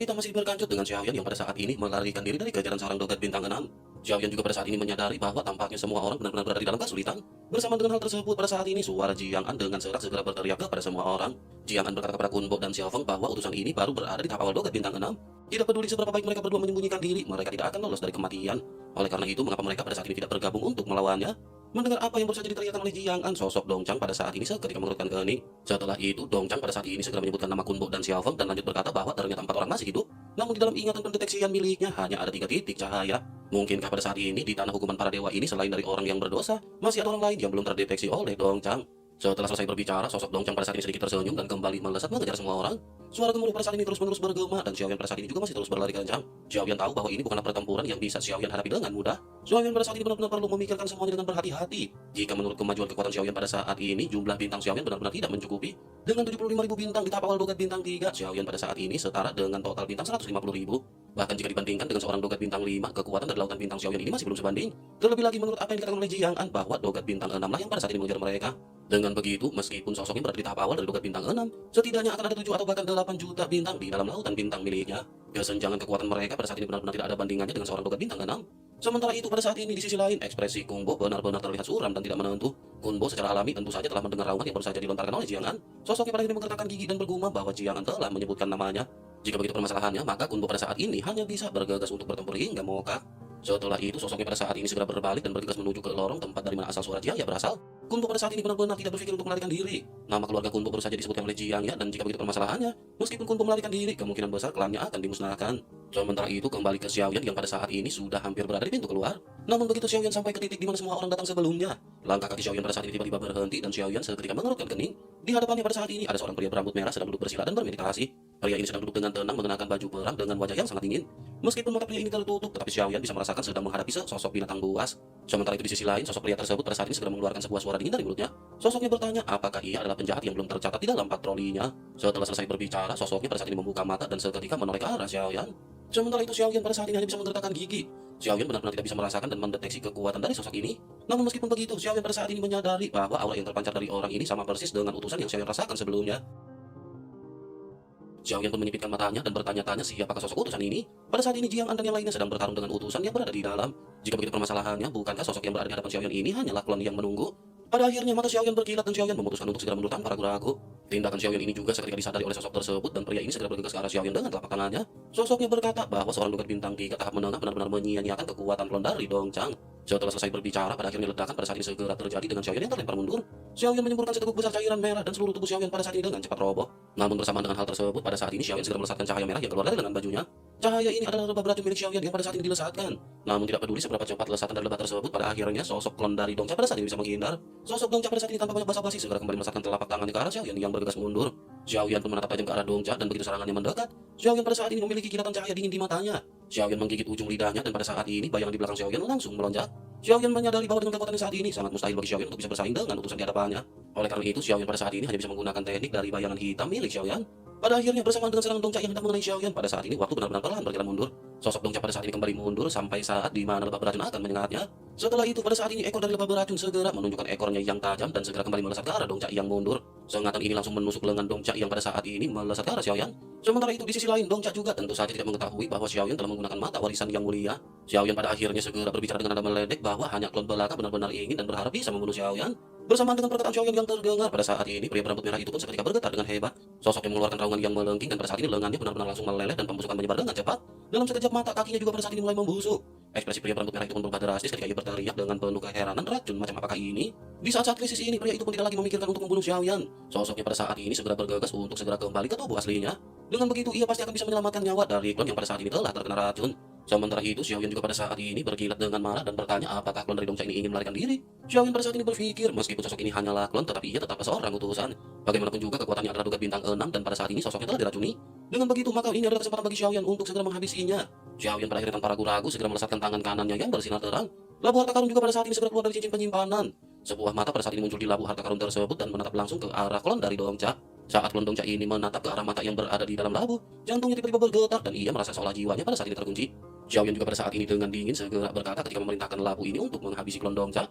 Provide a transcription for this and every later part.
Kita masih berkancut dengan Xiaoyan yang pada saat ini melarikan diri dari kejaran seorang dogat bintang 6. Xiaoyan juga pada saat ini menyadari bahwa tampaknya semua orang benar-benar berada di dalam kesulitan. Bersama dengan hal tersebut, pada saat ini suara Jiang An dengan serak segera berteriak kepada semua orang. Jiang An berkata kepada Kun Bo dan Xiao Feng bahwa utusan ini baru berada di tahap awal dogat bintang 6. Tidak peduli seberapa baik mereka berdua menyembunyikan diri, mereka tidak akan lolos dari kematian. Oleh karena itu, mengapa mereka pada saat ini tidak bergabung untuk melawannya? Mendengar apa yang baru saja diteriakkan oleh Jiang An, sosok Dongchang pada saat ini seketika mengerutkan kening. Setelah itu, Dongchang pada saat ini segera menyebutkan nama Kun Bo dan Xiao Feng dan lanjut berkata bahwa ternyata 4 orang masih hidup. Namun di dalam ingatan pendeteksian miliknya hanya ada 3 titik cahaya. Mungkinkah pada saat ini di tanah hukuman para dewa ini selain dari orang yang berdosa, masih ada orang lain yang belum terdeteksi oleh Dongchang? Setelah selesai berbicara, sosok Dongchang pada saat ini sedikit tersenyum dan kembali melesat mengejar semua orang. Suara gemuruh pada saat ini terus-menerus bergema dan Xiaoyan pada saat ini juga masih terus berlari kencang. Xiaoyan tahu bahwa ini bukanlah pertempuran yang bisa Xiaoyan hadapi dengan mudah. Xiaoyan pada saat ini benar-benar perlu memikirkan semuanya dengan berhati-hati. Jika menurut kemajuan kekuatan Xiaoyan pada saat ini, jumlah bintang Xiaoyan benar-benar tidak mencukupi. Dengan 75.000 bintang di tahap awal dogat bintang 3, Xiaoyan pada saat ini setara dengan total bintang 150.000. Bahkan jika dibandingkan dengan seorang dogat bintang 5, kekuatan dari lautan bintang Xiaoyan ini masih belum sebanding. Terlebih lagi menurut apa yang dikatakan oleh Jiang An bahwa dogat bintang 6 lah yang pada saat ini mengejar mereka. Dengan begitu, meskipun sosoknya berada di tahap awal dari dogat bintang 6, setidaknya akan ada 7 atau bahkan 8 juta bintang di dalam lautan bintang miliknya. Kesenjangan kekuatan mereka pada saat ini benar-benar tidak ada bandingannya dengan seorang dogat bintang 6. Sementara itu pada saat ini di sisi lain, ekspresi Kung Bo benar-benar terlihat suram dan tidak menentu. Kun Bo secara alami tentu saja telah mendengar raungan yang baru saja dilontarkan oleh Jiang An. Sosoknya pada akhirnya menggertakkan gigi dan bergumam bahwa Jiang An telah menyebutkan namanya. Jika begitu permasalahannya, maka Kun Bo pada saat ini hanya bisa bergegas untuk bertempur hingga Moka. Setelah itu sosoknya pada saat ini segera berbalik dan bergegas menuju ke lorong tempat dari mana asal suara Jiang ya berasal. Kun Bo pada saat ini benar-benar tidak berpikir untuk melarikan diri. Nama keluarga Kun Bo baru saja disebutkan oleh Jiang ya, dan jika begitu permasalahannya, meskipun Kun Bo melarikan diri, kemungkinan besar klannya akan dimusnahkan. Sementara itu kembali ke Xiaoyan yang pada saat ini sudah hampir berada di pintu keluar. Namun begitu Xiaoyan sampai ke titik di mana semua orang datang sebelumnya, langkah kaki Xiaoyan pada saat ini tiba-tiba berhenti dan Xiaoyan seketika mengerutkan kening. Di hadapannya pada saat ini ada seorang pria berambut merah sedang duduk bersila dan bermeditasi. Pria ini sedang duduk dengan tenang mengenakan baju perang dengan wajah yang sangat dingin. Meskipun mata pria ini tertutup, tetapi Xiaoyan bisa merasakan sedang menghadapi sosok binatang buas. Sementara itu di sisi lain, sosok pria tersebut pada saat ini segera mengeluarkan sebuah suara dingin dari mulutnya. Sosoknya bertanya apakah ia adalah penjahat yang belum tercatat di dalam patrolinya. Setelah selesai berbicara, sosoknya pada saat ini membuka mata dan seketika menoleh ke arah Xiaoyan. Sementara itu Xiaoyan pada saat ini hanya bisa menggertakkan gigi. Xiaoyan benar-benar tidak bisa merasakan dan mendeteksi kekuatan dari sosok ini. Namun meskipun begitu, Xiaoyan pada saat ini menyadari bahwa aura yang terpancar dari orang ini sama persis dengan utusan yang Xiaoyan rasakan sebelumnya. Xiaoyan pun menyipitkan matanya dan bertanya-tanya siapakah sosok utusan ini. Pada saat ini Jiang An dan yang lainnya sedang bertarung dengan utusan yang berada di dalam. Jika begitu permasalahannya, bukankah sosok yang berada di hadapan Xiaoyan ini hanyalah klon yang menunggu? Pada akhirnya mata Xiaoyan berkilat dan Xiaoyan memutuskan untuk segera mundur tanpa ragu-ragu. Tindakan Xiaoyan ini juga seketika disadari oleh sosok tersebut dan pria ini segera bergegas ke arah Xiaoyan dengan telapak tangannya. Sosoknya berkata bahwa seorang dogat bintang 3 tahap menengah benar-benar menyia-nyiakan kekuatan klon dari Dongchang. Setelah selesai berbicara, pada akhirnya ledakan pada saat ini segera terjadi dengan Xiaoyan yang terlempar mundur. Xiaoyan menyemburkan seteguk besar cairan merah dan seluruh tubuh Xiaoyan pada saat ini dengan cepat roboh. Namun bersamaan dengan hal tersebut, pada saat ini Xiaoyan segera melesatkan cahaya merah yang keluar dari lengan bajunya. Cahaya ini adalah lebah beracun milik Xiaoyan yang pada saat ini dilesatkan. Namun tidak peduli seberapa cepat lesatan dari lebah tersebut, pada akhirnya sosok klon dari Dongcha pada saat ini bisa menghindar. Sosok Dongcha pada saat ini tanpa banyak basa-basi segera kembali melesatkan telapak tangannya ke arah Xiaoyan yang bergegas mundur. Xiaoyan pun menatap tajam ke arah Dongcha dan begitu serangannya mendekat, Xiaoyan pada saat ini memiliki kilatan cahaya dingin di matanya. Xiaoyan menggigit ujung lidahnya dan pada saat ini bayangan di belakang Xiaoyan langsung melonjak. Xiaoyan menyadari bahwa dengan kekuatannya saat ini sangat mustahil bagi Xiaoyan untuk bisa bersaing dengan utusan di hadapannya. Oleh karena itu, Xiaoyan pada saat ini hanya bisa menggunakan teknik dari bayangan hitam milik Xiaoyan. Pada akhirnya bersamaan dengan serangan Dongcha yang hendak mengenai Xiaoyan, pada saat ini waktu benar-benar perlahan berjalan mundur. Sosok Dongcha pada saat ini kembali mundur sampai saat di mana lebah beracun akan menyengatnya. Setelah itu pada saat ini ekor dari lebah beracun segera menunjukkan ekornya yang tajam dan segera kembali melesat ke arah Dongcha yang mundur. Sengatan ini langsung menusuk lengan Dongcha yang pada saat ini melesat ke arah Xiaoyan. Sementara itu di sisi lain Dongcha juga tentu saja tidak mengetahui bahwa Xiaoyan telah menggunakan mata warisan yang mulia. Xiaoyan pada akhirnya segera berbicara dengan nada meledek bahwa hanya klon belaka benar-benar ingin dan berharap bisa membunuh Xiaoyan. Bersamaan dengan perkataan Xiaoyan yang terdengar pada saat ini, pria berambut merah itu pun seketika bergetar dengan hebat. Sosok yang mengeluarkan raungan yang melengking dan pada saat ini lengannya benar-benar langsung meleleh dan pembusukan menyebar dengan cepat. Dalam sekejap mata kakinya juga pada saat ini mulai membusuk. Ekspresi pria berambut merah itu pun berubah drastis ketika ia berteriak dengan penuh keheranan, racun macam apakah ini? Di saat-saat krisis ini, pria itu pun tidak lagi memikirkan untuk membunuh Xiaoyan. Sosoknya pada saat ini segera bergegas untuk segera kembali ke tubuh aslinya. Dengan begitu, ia pasti akan bisa menyelamatkan nyawa dari klon yang pada saat ini telah terkena racun. Sementara itu, Xiaoyan juga pada saat ini berkilat dengan marah dan bertanya apakah klon dari Dongcha ini ingin melarikan diri. Xiaoyan pada saat ini berpikir, meskipun sosok ini hanyalah klon, tetapi ia tetap seorang utusan. Bagaimanapun juga kekuatannya adalah dogat bintang 6 dan pada saat ini sosoknya telah diracuni. Dengan begitu, maka ini adalah kesempatan bagi Xiaoyan untuk segera menghabisinya. Xiaoyan pada akhirnya tanpa ragu-ragu segera melesatkan tangan kanannya yang bersinar terang. Labu harta karun juga pada saat ini segera keluar dari cincin penyimpanan. Sebuah mata pada saat ini muncul di labu harta karun tersebut dan menatap langsung ke arah klon dari Dongcha. Saat klon Dongcha ini menatap ke arah mata yang berada di dalam labu, jantungnya tiba-tiba bergetar dan ia merasa seolah jiwanya pada saat ini terkunci. Xiaoyan juga pada saat ini dengan dingin segera berkata ketika memerintahkan labu ini untuk menghabisi klon Dongcha.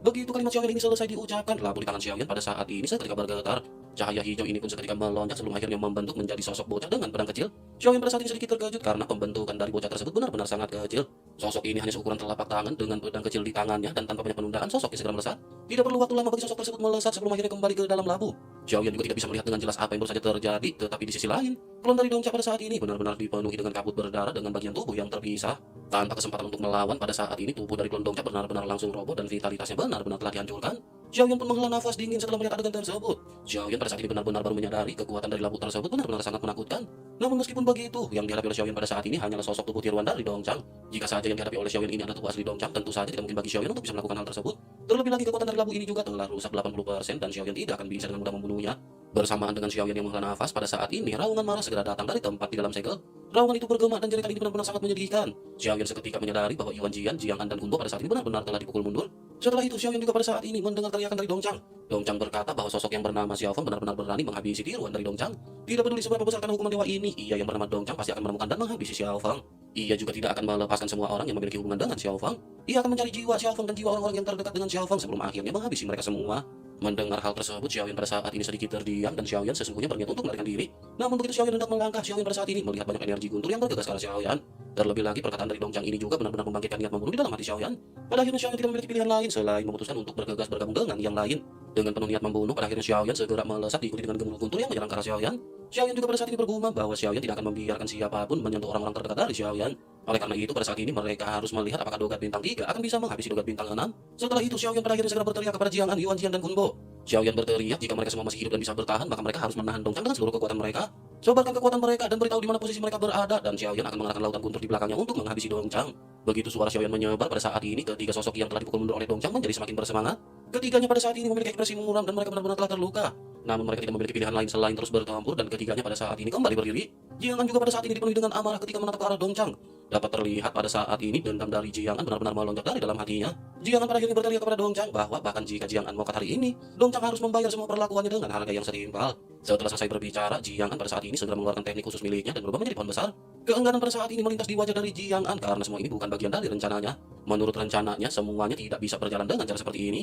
Begitu kalimat Xiaoyan ini selesai diucapkan, labu di tangan Xiaoyan pada saat ini seketika bergetar. Cahaya hijau ini pun seketika melonjak sebelum akhirnya membentuk menjadi sosok bocah dengan pedang kecil. Xiaoyan pada saat ini sedikit terkejut karena pembentukan dari bocah tersebut benar-benar sangat kecil. Sosok ini hanya seukuran telapak tangan dengan pedang kecil di tangannya dan tanpa banyak penundaan sosoknya segera melesat. Tidak perlu waktu lama bagi sosok tersebut melesat sebelum akhirnya kembali ke dalam labu. Xiaoyan juga tidak bisa melihat dengan jelas apa yang baru saja terjadi, tetapi di sisi lain, klon dari Dongcha pada saat ini benar-benar dipenuhi dengan kabut berdarah dengan bagian tubuh yang terpisah. Tanpa kesempatan untuk melawan pada saat ini tubuh dari klon Dongcha benar-benar langsung roboh dan vitalitasnya benar-benar telah dihancurkan. Xiaoyan pun menghela nafas dingin setelah melihat adegan tersebut. Xiaoyan pada saat ini benar-benar baru menyadari kekuatan dari labu tersebut benar-benar sangat menakutkan. Namun meskipun begitu, yang dihadapi oleh Xiaoyan pada saat ini hanyalah sosok tubuh tiruan dari Dongchang. Jika saja yang dihadapi oleh Xiaoyan ini adalah tubuh asli Dongchang, tentu saja tidak mungkin bagi Xiaoyan untuk bisa melakukan hal tersebut. Terlebih lagi kekuatan dari labu ini juga telah rusak 80% dan Xiaoyan tidak akan bisa dengan mudah membunuhnya. Bersamaan dengan Xiaoyan yang menghela nafas pada saat ini, raungan marah segera datang dari tempat di dalam segel. Raungan itu bergema dan jeritan ini benar-benar sangat menyedihkan. Xiaoyan seketika menyadari bahwa Yuan Jian, Jiang An dan Kunbo pada saat ini benar-benar telah dipukul mundur. Setelah itu Xiaoyan juga pada saat ini mendengar teriakan dari Dongchang. Dongchang berkata bahwa sosok yang bernama Xiaofeng benar-benar berani menghabisi tiruan dari Dongchang. Tidak peduli seberapa besar karena hukuman dewa ini, ia yang bernama Dongchang pasti akan menemukan dan menghabisi Xiaofeng. Ia juga tidak akan melepaskan semua orang yang memiliki hubungan dengan Xiaofeng. Ia akan mencari jiwa Xiaofeng dan jiwa orang-orang yang terdekat dengan Xiaofeng sebelum akhirnya menghabisi mereka semua. Mendengar hal tersebut, Xiaoyan pada saat ini sedikit terdiam dan Xiaoyan sesungguhnya berniat untuk melarikan diri. Namun begitu Xiaoyan hendak melangkah, Xiaoyan pada saat ini melihat banyak energi guntur yang bergegas ke arah Xiaoyan. Terlebih lagi perkataan dari Dongchang ini juga benar-benar membangkitkan niat membunuh di dalam hati Xiaoyan. Pada akhirnya Xiaoyan tidak memiliki pilihan lain selain memutuskan untuk bergegas bergabung dengan yang lain. Dengan penuh niat membunuh, pada akhirnya Xiaoyan segera melesat diikuti dengan gemuruh guntur yang menyerang ke arah Xiaoyan. Xiaoyan juga pada saat ini bergumam bahwa Xiaoyan tidak akan membiarkan siapapun menyentuh orang-orang terdekat dari Xiaoyan. Oleh karena itu pada saat ini mereka harus melihat apakah Dogat Bintang 3 akan bisa menghabisi Dogat Bintang 6. Setelah itu Xiaoyan pada akhirnya segera berteriak kepada Jiang An, Yuan Jian dan Kunbo. Xiaoyan berteriak jika mereka semua masih hidup dan bisa bertahan, maka mereka harus menahan Dongchang dengan seluruh kekuatan mereka. Sebarkan kekuatan mereka dan beritahu di mana posisi mereka berada, dan Xiaoyan akan mengarahkan lautan guntur di belakangnya untuk menghabisi Dongchang. Begitu suara Xiaoyan menyebar pada saat ini, ketiga sosok yang telah dipukul mundur oleh Dongchang menjadi semakin bersemangat. Ketiganya pada saat ini memiliki ekspresi muram dan mereka benar-benar telah terluka. Namun mereka tidak memiliki pilihan lain selain terus bertempur dan ketiganya pada saat ini kembali berdiri. Jiang An juga pada saat ini dipenuhi dengan amarah ketika menatap ke arah Dongchang. Dapat terlihat pada saat ini dendam dari Jiang An benar-benar melonjak dari dalam hatinya. Jiang An pada akhirnya berteriak kepada Dongchang bahwa bahkan jika Jiang An wafat hari ini, Dongchang harus membayar semua perlakuannya dengan harga yang setimpal. Setelah selesai berbicara, Jiang An pada saat ini segera mengeluarkan teknik khusus miliknya dan berubah menjadi pohon besar. Keengganan pada saat ini melintas di wajah dari Jiang An karena semua ini bukan bagian dari rencananya. Menurut rencananya, semuanya tidak bisa berjalan dengan cara seperti ini.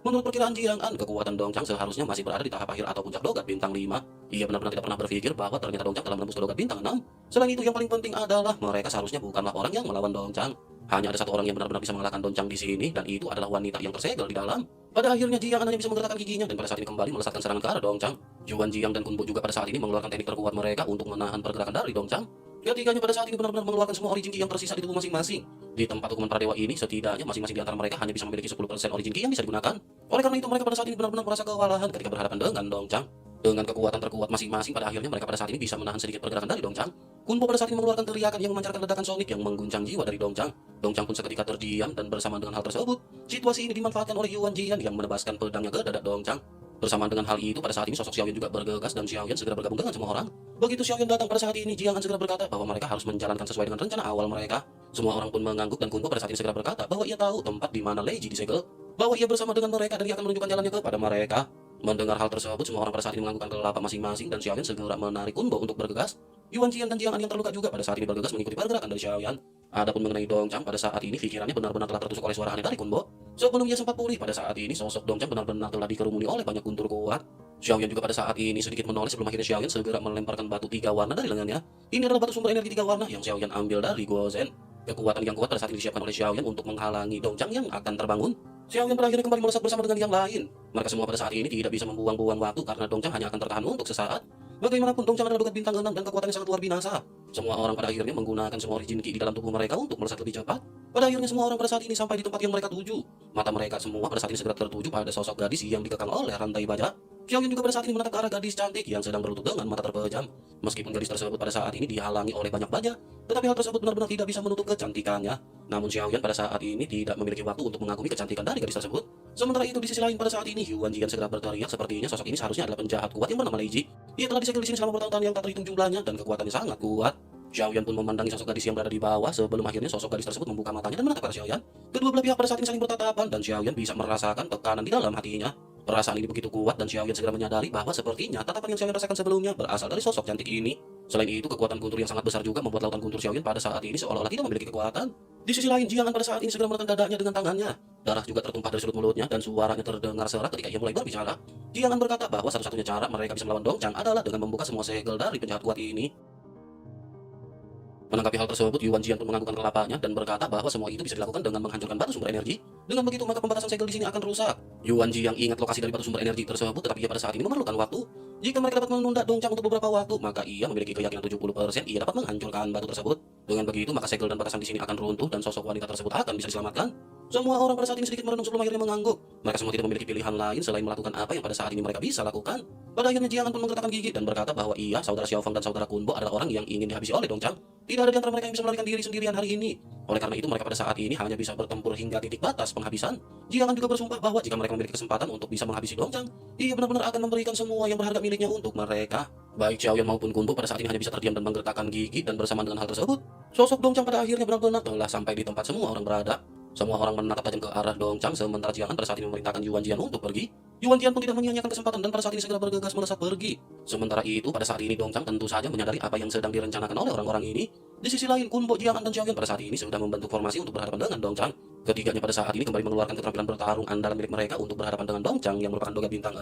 Menurut perkiraan Jiang An, kekuatan Dongchang seharusnya masih berada di tahap akhir atau puncak Dogat Bintang 5. Ia benar-benar tidak pernah berpikir bahwa ternyata Dongchang telah menembus ke Dogat Bintang 6. Selain itu, yang paling penting adalah mereka seharusnya bukanlah orang yang melawan Dongchang. Hanya ada satu orang yang benar-benar bisa mengalahkan Dongchang di sini, dan itu adalah wanita yang tersegel di dalam. Pada akhirnya Jiang An hanya bisa menggerakkan giginya dan pada saat ini kembali melesatkan serangan ke arah Dongchang. Yuan Jiang dan Kunbo juga pada saat ini mengeluarkan teknik terkuat mereka untuk menahan pergerakan dari Dongchang. Ketiganya pada saat ini benar-benar mengeluarkan semua origin ki yang tersisa di tubuh masing-masing. Di tempat hukuman para dewa ini, setidaknya masing-masing di antara mereka hanya bisa memiliki 10% origin ki yang bisa digunakan. Oleh karena itu mereka pada saat ini benar-benar merasa kewalahan ketika berhadapan dengan Dongchang. Dengan kekuatan terkuat masing-masing, pada akhirnya mereka pada saat ini bisa menahan sedikit pergerakan dari Dongchang. Kunbo pada saat ini mengeluarkan teriakan yang memancarkan ledakan sonik yang mengguncang jiwa dari Dongchang. Dongchang pun seketika terdiam dan bersamaan dengan hal tersebut, situasi ini dimanfaatkan oleh Yuan Jian yang menebaskan pedangnya ke dada Dongchang. Bersamaan dengan hal itu, pada saat ini sosok Xiaoyan juga bergegas dan Xiaoyan segera bergabung dengan semua orang. Begitu Xiaoyan datang pada saat ini, Jiang An segera berkata bahwa mereka harus menjalankan sesuai dengan rencana awal mereka. Semua orang pun mengangguk dan Kunbo pada saat ini segera berkata bahwa ia tahu tempat di mana Lei Ji disegel, bahwa ia bersama dengan mereka dan ia akan menunjukkan jalannya kepada mereka. Mendengar hal tersebut, semua orang pada saat ini menganggukkan kelapa masing-masing dan Xiaoyan segera menarik Kunbo untuk bergegas. Yuan Jian dan Jiang An yang terluka juga pada saat ini bergegas mengikuti pergerakan dari Xiaoyan. Adapun mengenai Dongchang, pada saat ini pikirannya benar-benar telah tertusuk oleh suara aneh dari Kunbo. Sebelum ia sempat pulih, pada saat ini sosok Dongchang benar-benar telah dikerumuni oleh banyak guntur kuat. Xiaoyan juga pada saat ini sedikit menoleh sebelum akhirnya Xiaoyan segera melemparkan batu 3 warna dari lengannya. Ini adalah batu sumber energi 3 warna yang Xiaoyan ambil dari Guozhen. Kekuatan yang kuat pada saat ini disiapkan oleh Xiaoyan untuk menghalangi Dongchang yang akan terbangun. Xiaoyan pada akhirnya kembali melesat bersama dengan yang lain. Mereka semua pada saat ini tidak bisa membuang-buang waktu karena Dongchang hanya akan tertahan untuk sesaat. Bagaimanapun Dongchang adalah Dogat Bintang 6 dan kekuatannya sangat luar binasa. Semua orang pada akhirnya menggunakan semua origin ki di dalam tubuh mereka untuk melesat lebih cepat. Pada akhirnya semua orang pada saat ini sampai di tempat yang mereka tuju. Mata mereka semua pada saat ini segera tertuju pada sosok gadis yang dikekang oleh rantai baja. Xiaoyan juga pada saat ini menatap ke arah gadis cantik yang sedang berlutut dengan mata terpejam. Meskipun gadis tersebut pada saat ini dihalangi oleh banyak baja, tetapi hal tersebut benar-benar tidak bisa menutup kecantikannya. Namun Xiaoyan pada saat ini tidak memiliki waktu untuk mengagumi kecantikan dari gadis tersebut. Sementara itu di sisi lain pada saat ini Yuan Jian segera berteriak sepertinya sosok ini seharusnya adalah penjahat kuat yang bernama Lei Ji. Ia telah disegel di sini selama bertahun-tahun yang tak terhitung jumlahnya dan kekuatannya sangat kuat. Xiaoyan pun memandangi sosok gadis yang berada di bawah sebelum akhirnya sosok gadis tersebut membuka matanya dan menatap ke arah Xiaoyan. Kedua belah pihak pada saat ini saling bertatapan dan Xiaoyan bisa merasakan tekanan di dalam hatinya. Perasaan ini begitu kuat dan Xiaoyan segera menyadari bahwa sepertinya tatapan yang Xiaoyan rasakan sebelumnya berasal dari sosok cantik ini. Selain itu, kekuatan guntur yang sangat besar juga membuat lautan guntur Xiaoyan pada saat ini seolah-olah tidak memiliki kekuatan. Di sisi lain, Jiang An pada saat ini segera menekan dadanya dengan tangannya. Darah juga tertumpah dari sudut mulutnya dan suaranya terdengar serak ketika ia mulai berbicara. Jiang An berkata bahwa satu-satunya cara mereka bisa melawan Dong Chang adalah dengan membuka semua segel dari penjahat kuat ini. Menanggapi hal tersebut, Yuan Jian pun menganggukkan kelapanya dan berkata bahwa semua itu bisa dilakukan dengan menghancurkan batu sumber energi. Dengan begitu, maka pembatasan segel di sini akan rusak. Yuan Jian ingat lokasi dari batu sumber energi tersebut, tetapi ia pada saat ini memerlukan waktu. Jika mereka dapat menunda Dong Chang untuk beberapa waktu, maka ia memiliki keyakinan 70% ia dapat menghancurkan batu tersebut. Dengan begitu, maka segel dan batasan di sini akan runtuh dan sosok wanita tersebut akan bisa diselamatkan. Semua orang pada saat ini sedikit merenung sebelum akhirnya mengangguk. Mereka semua tidak memiliki pilihan lain selain melakukan apa yang pada saat ini mereka bisa lakukan. Pada akhirnya Jiang An pun menggertakkan gigi dan berkata bahwa ia, saudara Xiao Feng dan saudara Kunbo adalah orang yang ingin dihabisi oleh Dong Chang. Tidak ada di antara mereka yang bisa melarikan diri sendirian hari ini. Oleh karena itu mereka pada saat ini hanya bisa bertempur hingga titik batas penghabisan. Jiang An juga bersumpah bahwa jika mereka memiliki kesempatan untuk bisa menghabisi Dong Chang, ia benar-benar akan memberikan semua yang berharga miliknya untuk mereka. Baik Xiaoyan maupun Kunbo pada saat ini hanya bisa terdiam dan menggertakkan gigi, dan bersamaan dengan hal tersebut, sosok Dong Chang pada akhirnya benar-benar telah sampai di tempat semua orang berada. Semua orang menatap tajam ke arah Dong Chang, sementara Jiang An pada saat ini memerintahkan Yuan Jian untuk pergi. Yuan Jian pun tidak menyia-nyiakan kesempatan dan pada saat ini segera bergegas melesat pergi. Sementara itu, pada saat ini Dong Chang tentu saja menyadari apa yang sedang direncanakan oleh orang-orang ini. Di sisi lain, Kunbo, Jiang An dan Xiaoyan pada saat ini sudah membentuk formasi untuk berhadapan dengan Dong Chang. Ketiganya pada saat ini kembali mengeluarkan keterampilan bertarung andalan milik mereka untuk berhadapan dengan Dong Chang yang merupakan dogat bintang 6.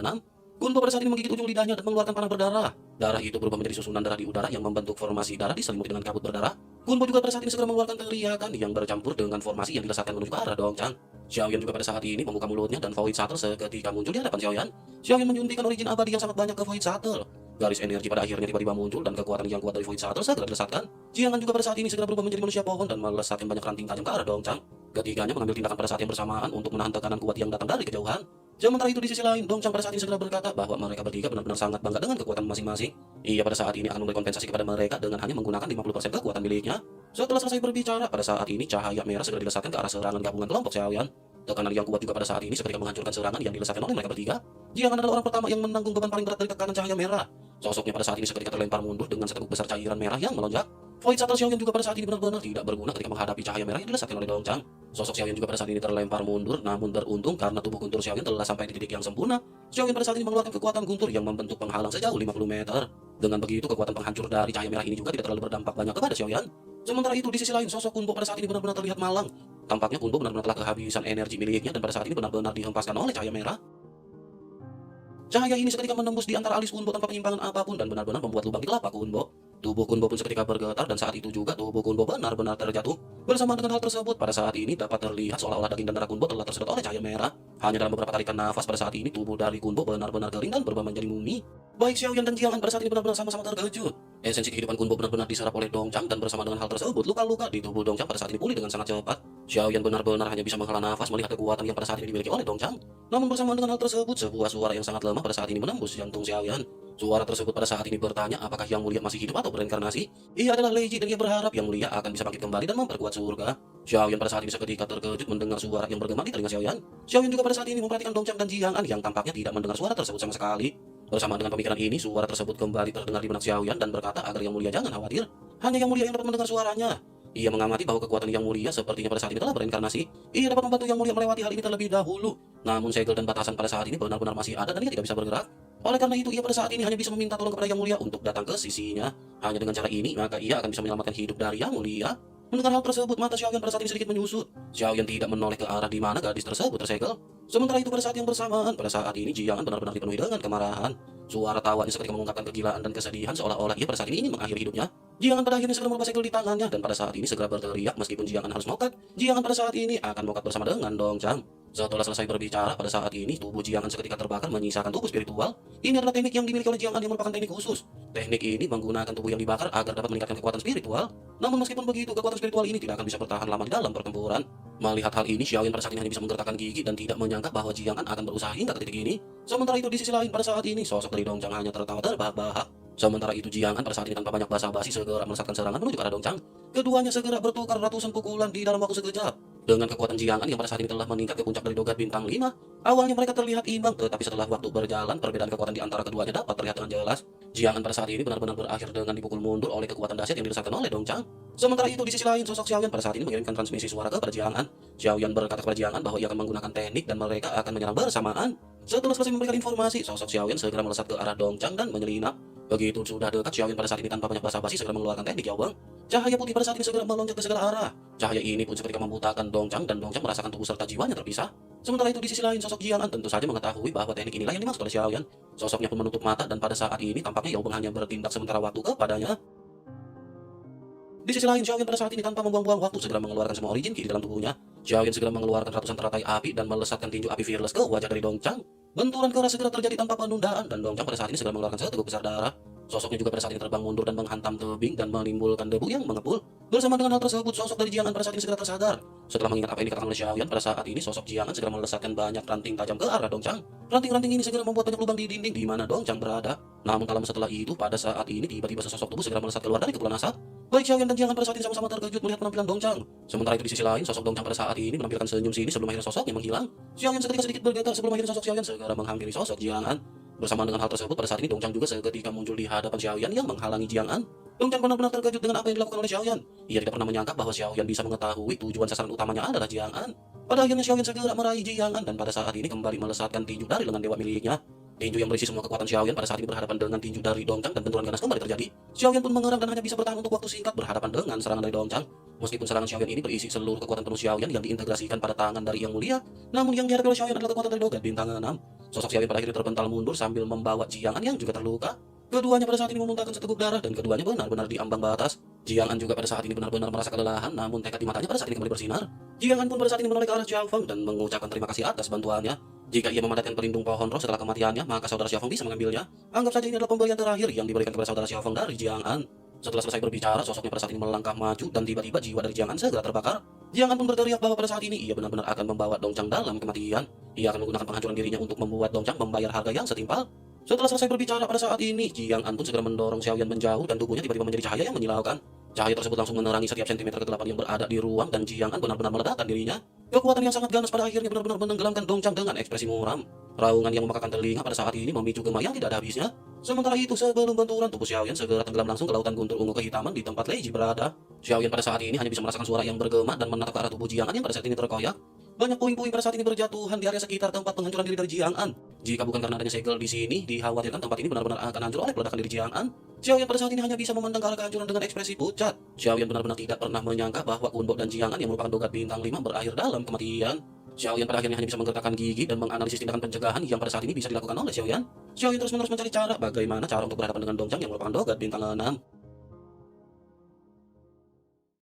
Kunbo pada saat ini menggigit ujung lidahnya dan mengeluarkan panah berdarah. Darah itu berubah menjadi susunan darah di udara yang membentuk formasi darah diselimuti dengan kabut berdarah. Kunbo juga pada saat ini segera mengeluarkan teriakan yang bercampur dengan formasi yang dilesatkan menuju ke arah Dong Chang. Xiaoyan juga pada saat ini membuka mulutnya dan Void Shuttle seketika muncul di hadapan Xiaoyan. Xiaoyan menyuntikkan origin abadi yang sangat banyak ke Void Shuttle. Garis energi pada akhirnya tiba-tiba muncul dan kekuatan yang kuat dari Void Shuttle segera dilesatkan. Jiang An juga pada saat ini segera berubah menjadi manusia pohon dan melesatkan banyak ranting tajam ke arah Dong Chang. Ketiganya mengambil tindakan pada saat yang bersamaan untuk menahan tekanan kuat yang datang dari kejauhan. Sementara itu di sisi lain, Dong Chang pada saat ini segera berkata bahwa mereka bertiga benar-benar sangat bangga dengan kekuatan masing-masing. Ia pada saat ini akan memberi kompensasi kepada mereka dengan hanya menggunakan 50% kekuatan miliknya. Setelah selesai berbicara, pada saat ini cahaya merah segera dilesatkan ke arah serangan gabungan kelompok Xiaoyan. Tekanan yang kuat juga pada saat ini seketika menghancurkan serangan yang dilesatkan oleh mereka bertiga. Jiang An adalah orang pertama yang menanggung beban paling berat dari tekanan cahaya merah. Sosoknya pada saat ini seketika terlempar mundur dengan seteguk besar cairan merah yang melonjak. Void Shuttle Xiaoyan juga pada saat ini benar-benar tidak berguna ketika menghadapi cahaya merah yang dilesatkan oleh Dong Chang. Sosok Xiaoyan juga pada saat ini terlempar mundur, namun beruntung karena tubuh guntur Xiaoyan telah sampai di titik yang sempurna. Xiaoyan pada saat ini mengeluarkan kekuatan guntur yang membentuk penghalang sejauh 50 meter. Dengan begitu, kekuatan penghancur dari cahaya merah ini juga tidak terlalu berdampak banyak kepada Xiaoyan. Sementara itu di sisi lain, sosok Kunbo pada saat ini benar-benar terlihat malang. Tampaknya Kunbo benar-benar telah kehabisan energi miliknya dan pada saat ini benar-benar dihempaskan oleh cahaya merah. Cahaya ini seketika menembus di antara alis Kunbo tanpa penyimpangan apapun dan benar-benar membuat lubang di telapak Kunbo. Tubuh Kunbo pun seketika bergetar dan saat itu juga tubuh Kunbo benar-benar terjatuh. Bersama dengan hal tersebut, pada saat ini dapat terlihat seolah-olah daging dan darah Kunbo telah tersedot oleh cahaya merah. Hanya dalam beberapa tarikan nafas pada saat ini tubuh dari Kunbo benar-benar kering dan berubah menjadi mumi. Baik Xiaoyan dan Jiang An pada saat ini benar-benar sama-sama terkejut. Esensi kehidupan Kunbo benar-benar diserap oleh Dong Chang dan bersama dengan hal tersebut, luka-luka di tubuh Dong Chang pada saat ini pulih dengan sangat cepat. Xiaoyan benar-benar hanya bisa menghela nafas melihat kekuatan yang pada saat ini dimiliki oleh Dong Chang. Namun bersama dengan hal tersebut, sebuah suara yang sangat lemah pada saat ini menembus jantung Xiaoyan. Suara tersebut pada saat ini bertanya apakah Yang Mulia masih hidup atau bereinkarnasi. Ia adalah Lei Ji dan ia berharap Yang Mulia akan bisa bangkit kembali dan memperkuat surga. Xiaoyan pada saat ini seketika terkejut mendengar suara yang bergema di telinga Xiaoyan. Xiaoyan juga pada saat ini memperhatikan Dong Chang dan Jiang An yang tampaknya tidak mendengar suara tersebut sama sekali. Bersama dengan pemikiran ini, suara tersebut kembali terdengar di benak Xiaoyan dan berkata agar Yang Mulia jangan khawatir. Hanya Yang Mulia yang dapat mendengar suaranya. Ia mengamati bahwa kekuatan Yang Mulia sepertinya pada saat ini telah bereinkarnasi. Ia dapat membantu Yang Mulia melewati hal ini terlebih dahulu. Namun segel dan batasan pada saat ini benar-benar masih ada dan ia tidak bisa bergerak. Oleh karena itu, ia pada saat ini hanya bisa meminta tolong kepada Yang Mulia untuk datang ke sisinya. Hanya dengan cara ini, maka ia akan bisa menyelamatkan hidup dari Yang Mulia. Mendengar hal tersebut, mata Xiaoyan pada saat ini sedikit menyusut. Xiaoyan tidak menoleh ke arah di mana gadis tersebut tersegel. Sementara itu pada saat yang bersamaan, pada saat ini Jiang An benar-benar dipenuhi dengan kemarahan. Suara tawanya seketika mengungkapkan kegilaan dan kesedihan seolah-olah ia pada saat ini ingin mengakhiri hidupnya. Jiang An pada akhirnya segera merubah segel di tangannya dan pada saat ini segera berteriak meskipun Jiang An harus mokat. Jiang An pada saat ini akan mokat bersama dengan Dong Chang. Setelah selesai berbicara, pada saat ini tubuh Jiang An seketika terbakar menyisakan tubuh spiritual. Ini adalah teknik yang dimiliki oleh Jiang An yang merupakan teknik khusus. Teknik ini menggunakan tubuh yang dibakar agar dapat meningkatkan kekuatan spiritual. Namun meskipun begitu, kekuatan spiritual ini tidak akan bisa bertahan lama di dalam pertempuran. Melihat hal ini, Xiaoyan pada saat ini hanya bisa menggertakkan gigi dan tidak menyangka bahwa Jiang An akan berusaha hingga ke titik ini. Sementara itu di sisi lain, pada saat ini sosok dari Dong Chang hanya tertawa terbahak-bahak. Sementara itu Jiang An pada saat ini tanpa banyak basa-basi segera melesatkan serangan menuju ke arah Dong Chang. Keduanya segera bertukar ratusan pukulan di dalam waktu sekejap. Dengan kekuatan Jiang An yang pada saat ini telah meningkat ke puncak dari dogat bintang 5, awalnya mereka terlihat imbang, tetapi setelah waktu berjalan, perbedaan kekuatan di antara keduanya dapat terlihat dengan jelas. Jiang An pada saat ini benar-benar berakhir dengan dipukul mundur oleh kekuatan dahsyat yang dirasakan oleh Dong Chang. Sementara itu di sisi lain, sosok Xiaoyan pada saat ini mengirimkan transmisi suara kepada Jiang An. Xiaoyan berkata kepada Jiang An bahwa ia akan menggunakan teknik dan mereka akan menyerang bersamaan. Setelah selesai memberikan informasi, sosok Xiaoyan segera melesat ke arah Dong Chang dan menyelinap. Begitu sudah dekat, Xiaoyan pada saat ini tanpa banyak basa-basi segera mengeluarkan teknik Yaobeng. Cahaya putih pada saat ini segera melonjak ke segala arah. Cahaya ini pun seketika membutakan Dongchang dan Dongchang merasakan tubuh serta jiwanya terpisah. Sementara itu di sisi lain sosok Jiang An tentu saja mengetahui bahwa teknik inilah yang dimaksud oleh Xiaoyan. Sosoknya pun menutup mata dan pada saat ini tampaknya Yao Beng hanya bertindak sementara waktu kepadanya. Di sisi lain, Xiaoyan pada saat ini tanpa membuang-buang waktu segera mengeluarkan semua origin ki di dalam tubuhnya. Xiaoyan segera mengeluarkan ratusan teratai api dan melesatkan tinju api fearless ke wajah dari Dongchang. Benturan keras segera terjadi tanpa penundaan dan Dongchang pada saat ini segera mengeluarkan seteguk besar darah. Sosoknya juga pada saat ini terbang mundur dan menghantam tebing dan menimbulkan debu yang mengepul. Bersama dengan hal tersebut, sosok dari Jiang An pada saat ini segera tersadar. Setelah mengingat apa yang dikatakan oleh Xiaoyan, pada saat ini sosok Jiang An segera melesatkan banyak ranting tajam ke arah Dongchang. Ranting-ranting ini segera membuat banyak lubang di dinding di mana Dongchang berada. Namun tak lama setelah itu, pada saat ini tiba-tiba sesosok tubuh segera melesat keluar dari kepulan asap. Baik Xiaoyan dan Jiang An pada saat ini sama-sama terkejut melihat penampilan Dongchang. Sementara itu di sisi lain, sosok Dongchang pada saat ini menampilkan senyum sinis sebelum akhirnya sosoknya menghilang. Xiaoyan seketika sedikit bergetar sebelum akhirnya sosok Xiaoyan segera menghampiri sosok Jiang An. Bersamaan dengan hal tersebut, pada saat ini Dongchang juga seketika muncul di hadapan Xiaoyan yang menghalangi Jiang An. Dongchang benar-benar terkejut dengan apa yang dilakukan oleh Xiaoyan. Ia tidak pernah menyangka bahwa Xiaoyan bisa mengetahui tujuan sasaran utamanya adalah Jiang An. Pada akhirnya Xiaoyan segera meraih Jiang An dan pada saat ini kembali melesatkan tinju dari lengan dewa miliknya. Tinju yang berisi semua kekuatan Xiaoyan pada saat ini berhadapan dengan tinju dari Dongchang dan benturan ganas kembali terjadi. Xiaoyan pun mengerang dan hanya bisa bertahan untuk waktu singkat berhadapan dengan serangan dari Dongchang. Meskipun serangan Xiaoyan ini berisi seluruh kekuatan penuh Xiaoyan yang diintegrasikan pada tangan dari Yang Mulia, namun yang dihadapi oleh Xiaoyan adalah kekuatan dari Dogat Bintang 6. Sosok Xiaoyan pada akhirnya terpental mundur sambil membawa Jiang An yang juga terluka. Keduanya pada saat ini memuntahkan seteguk darah dan keduanya benar-benar di ambang batas. Jiang An juga pada saat ini benar-benar merasa kelelahan, namun tekad di matanya pada saat ini kembali bersinar. Jiang An pun pada saat ini menoleh ke arah Xiao Feng dan mengucapkan terima kasih atas bantuannya. Jika ia memadatkan pelindung pohon roh setelah kematiannya, maka saudara Xiao Feng bisa mengambilnya. Anggap saja ini adalah pemberian terakhir yang diberikan kepada saudara Xiao Feng dari Jiang An. Setelah selesai berbicara, sosoknya pada saat ini melangkah maju dan tiba-tiba jiwa dari Jiang An segera terbakar. Jiang An pun berteriak bahwa pada saat ini ia benar-benar akan membawa Dongchang dalam kematian. Ia akan menggunakan penghancuran dirinya untuk membuat Dongchang membayar harga yang setimpal. Setelah selesai berbicara pada saat ini, Jiang An pun segera mendorong Xiaoyan menjauh dan tubuhnya tiba-tiba menjadi cahaya yang menyilaukan. Cahaya tersebut langsung menerangi setiap sentimeter kegelapan yang berada di ruang dan Jiang An benar-benar meledakkan dirinya. Kekuatan yang sangat ganas pada akhirnya benar-benar menenggelamkan Dongchang dengan ekspresi muram. Raungan yang memekakan telinga pada saat ini memicu gema yang tidak ada habisnya. Sementara itu sebelum benturan tubuh Xiaoyan segera tenggelam langsung ke lautan guntur ungu kehitaman di tempat Lei Ji berada. Xiaoyan pada saat ini hanya bisa merasakan suara yang bergema dan menatap ke arah tubuh Jiang An yang pada saat ini terkoyak. Banyak puing-puing pada saat ini berjatuhan di area sekitar tempat penghancuran diri dari Jiang An. Jika bukan karena adanya segel di sini, dikhawatirkan tempat ini benar-benar akan hancur oleh peledakan diri Jiang An. Xiaoyan pada saat ini hanya bisa memandang ke arah kehancuran dengan ekspresi pucat. Xiaoyan benar-benar tidak pernah menyangka bahwa Kun Bo dan Jiang An yang merupakan Dogat Bintang 5 berakhir dalam kematian. Xiaoyan pada akhirnya hanya bisa menggertakkan gigi dan menganalisis tindakan pencegahan yang pada saat ini bisa dilakukan oleh Xiaoyan. Xiaoyan terus-menerus mencari cara bagaimana cara untuk berhadapan dengan Dongchang yang merupakan Dogat Bintang 6.